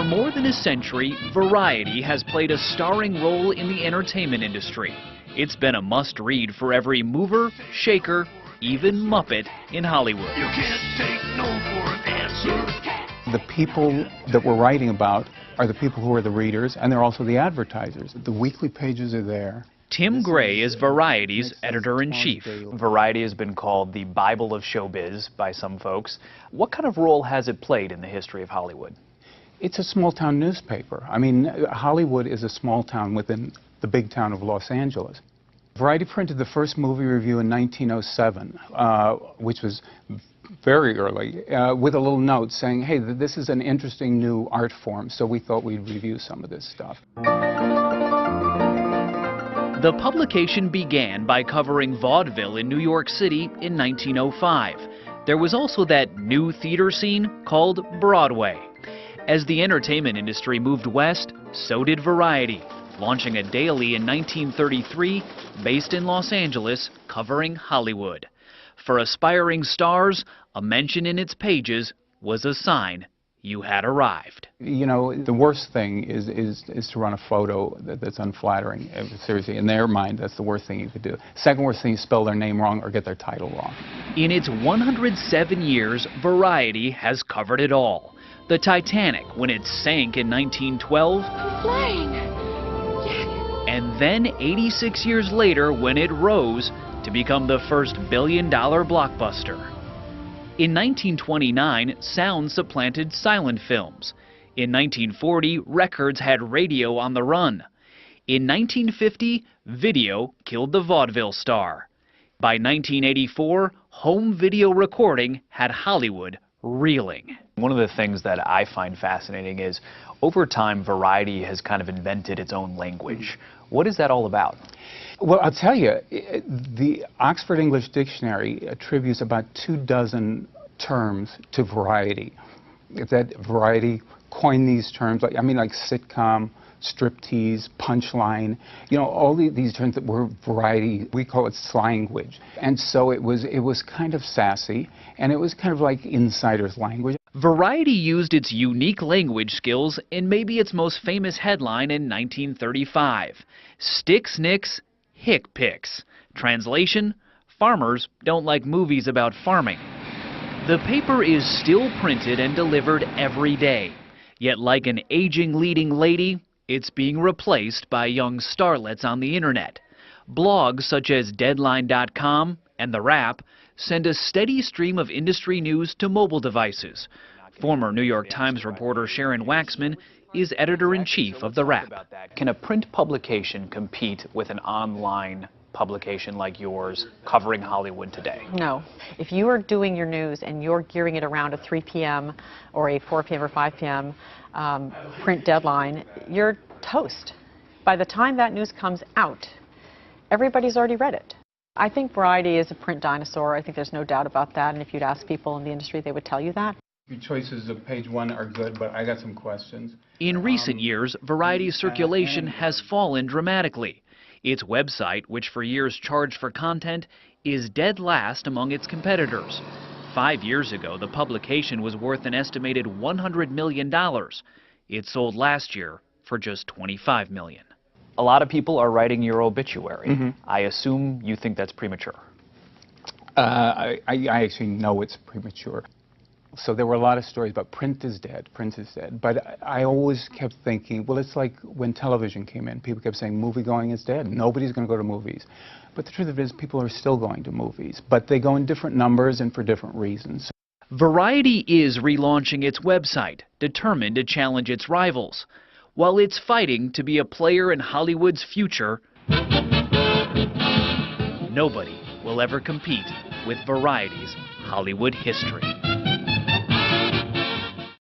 more than a century, Variety has played a starring role in the entertainment industry. It's been a must-read for every mover, shaker, even Muppet in Hollywood. You can't take no for an answer. The people that we're writing about are the people who are the readers, and they're also the advertisers. The weekly pages are there. Tim Gray is Variety's editor-in-chief. Variety has been called the Bible of showbiz by some folks. What kind of role has it played in the history of Hollywood? It's a small-town newspaper. I mean, Hollywood is a small town within the big town of Los Angeles. Variety printed the first movie review in 1907, which was very early, with a little note saying, hey, this is an interesting new art form, so we thought we'd review some of this stuff. The publication began by covering vaudeville in New York City in 1905. There was also that new theater scene called Broadway. As the entertainment industry moved west, so did Variety, launching a daily in 1933 based in Los Angeles, covering Hollywood. For aspiring stars, a mention in its pages was a sign you had arrived. You know, the worst thing is to run a photo that's unflattering. Seriously, in their mind, that's the worst thing you could do. Second worst thing is spell their name wrong or get their title wrong. In its 107 years, Variety has covered it all. The Titanic, when it sank in 1912. We're flying. Yes. And then 86 years later, when it rose to become the first billion-dollar blockbuster. In 1929, sound supplanted silent films. In 1940, records had radio on the run. In 1950, video killed the vaudeville star. By 1984, home video recording had Hollywood reeling. One of the things that I find fascinating is, over time, Variety has kind of invented its own language. What is that all about? Well, I'll tell you, the Oxford English Dictionary attributes about 24 terms to Variety. That Variety coined these terms, like sitcom, striptease, punchline, you know, all these terms that were Variety, we call it slangwage. And so it was kind of sassy, and it was kind of like insider's language. Variety used its unique language skills in maybe its most famous headline in 1935. Stick Snicks, Hick Picks. Translation, farmers don't like movies about farming. The paper is still printed and delivered every day. Yet like an aging leading lady, it's being replaced by young starlets on the internet. Blogs such as Deadline.com and The Wrap send a steady stream of industry news to mobile devices. Former New York Times reporter Sharon Waxman is editor-in-chief of The Wrap. Can a print publication compete with an online publication like yours covering Hollywood today? No. If you are doing your news and you're gearing it around a 3 p.m. or a 4 p.m. or 5 p.m. Print deadline, you're toast. By the time that news comes out, everybody's already read it. I think Variety is a print dinosaur. I think there's no doubt about that. And if you'd ask people in the industry, they would tell you that. Your choices of page one are good, but I got some questions. In recent years, Variety's circulation has fallen dramatically. Its website, which for years charged for content, is dead last among its competitors. 5 years ago, the publication was worth an estimated $100 million. It sold last year for just $25 million. A lot of people are writing your obituary. Mm-hmm. I assume you think that's premature. I actually know it's premature. So there were a lot of stories about print is dead, print is dead. But I always kept thinking, well, it's like when television came in. People kept saying movie going is dead. Nobody's going to go to movies. But the truth of it is people are still going to movies. But they go in different numbers and for different reasons. Variety is relaunching its website, determined to challenge its rivals. While it's fighting to be a player in Hollywood's future, nobody will ever compete with Variety's Hollywood history.